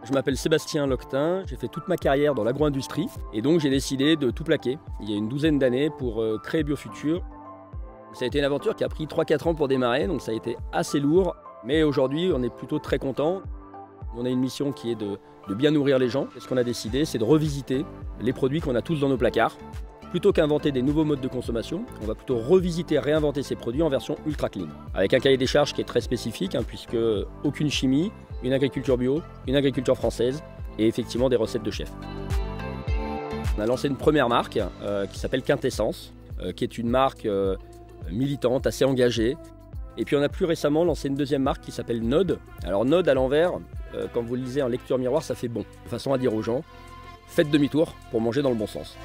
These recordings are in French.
Je m'appelle Sébastien Loctin, j'ai fait toute ma carrière dans l'agro-industrie et donc j'ai décidé de tout plaquer il y a une douzaine d'années pour créer Biofutur. Ça a été une aventure qui a pris 3-4 ans pour démarrer, donc ça a été assez lourd, mais aujourd'hui on est plutôt très content. On a une mission qui est de bien nourrir les gens. Et ce qu'on a décidé, c'est de revisiter les produits qu'on a tous dans nos placards. Plutôt qu'inventer des nouveaux modes de consommation, on va plutôt revisiter et réinventer ces produits en version ultra clean. Avec un cahier des charges qui est très spécifique, puisque aucune chimie, une agriculture bio, une agriculture française et effectivement des recettes de chef. On a lancé une première marque qui s'appelle Quintessence, qui est une marque militante, assez engagée. Et puis on a plus récemment lancé une deuxième marque qui s'appelle Node. Alors Node à l'envers, quand vous le lisez en lecture miroir, ça fait bon. De façon à dire aux gens, faites demi-tour pour manger dans le bon sens.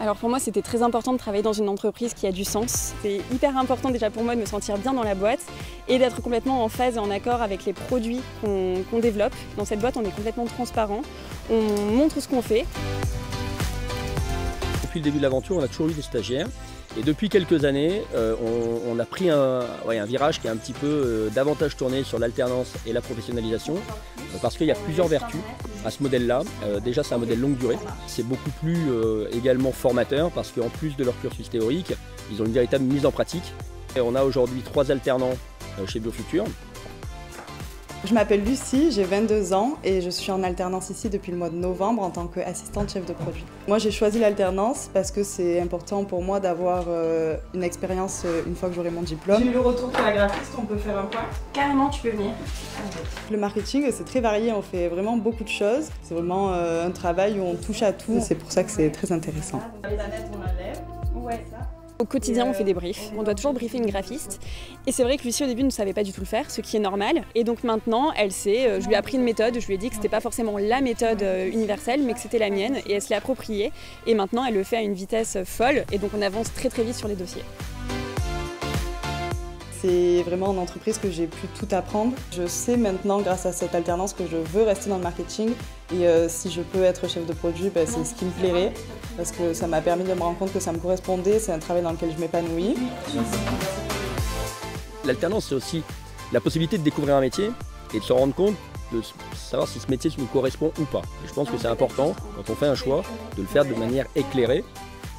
Alors pour moi, c'était très important de travailler dans une entreprise qui a du sens. C'est hyper important déjà pour moi de me sentir bien dans la boîte et d'être complètement en phase et en accord avec les produits qu'on développe. Dans cette boîte, on est complètement transparent, on montre ce qu'on fait. Depuis le début de l'aventure, on a toujours eu des stagiaires. Et depuis quelques années, on a pris un virage qui est un petit peu davantage tourné sur l'alternance et la professionnalisation, parce qu'il y a plusieurs vertus à ce modèle-là. Déjà, c'est un modèle longue durée. C'est beaucoup plus également formateur, parce qu'en plus de leur cursus théorique, ils ont une véritable mise en pratique. Et on a aujourd'hui 3 alternants chez Biofutur. Je m'appelle Lucie, j'ai 22 ans et je suis en alternance ici depuis le mois de novembre en tant qu'assistante chef de produit. Moi j'ai choisi l'alternance parce que c'est important pour moi d'avoir une expérience une fois que j'aurai mon diplôme. J'ai eu le retour de la graphiste, on peut faire un point? Carrément, tu peux venir. Le marketing c'est très varié, on fait vraiment beaucoup de choses. C'est vraiment un travail où on touche à tout, c'est pour ça que c'est très intéressant. Les planètes, on enlève. Ouais. Au quotidien, on fait des briefs. On doit toujours briefer une graphiste. Et c'est vrai que Lucie, au début, ne savait pas du tout le faire, ce qui est normal. Et donc maintenant, elle sait, je lui ai appris une méthode, je lui ai dit que c'était pas forcément la méthode universelle, mais que c'était la mienne. Et elle se l'est appropriée. Et maintenant, elle le fait à une vitesse folle. Et donc on avance très très vite sur les dossiers. C'est vraiment en entreprise que j'ai pu tout apprendre. Je sais maintenant, grâce à cette alternance, que je veux rester dans le marketing. Et si je peux être chef de produit, c'est ce qui me plairait. Parce que ça m'a permis de me rendre compte que ça me correspondait. C'est un travail dans lequel je m'épanouis. L'alternance, c'est aussi la possibilité de découvrir un métier et de se rendre compte de savoir si ce métier nous correspond ou pas. Et je pense que c'est important, quand on fait un choix, de le faire de manière éclairée.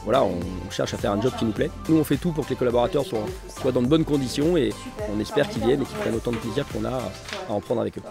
Voilà, on cherche à faire un job qui nous plaît. Nous, on fait tout pour que les collaborateurs soient dans de bonnes conditions et on espère qu'ils viennent et qu'ils prennent autant de plaisir qu'on a à en prendre avec eux.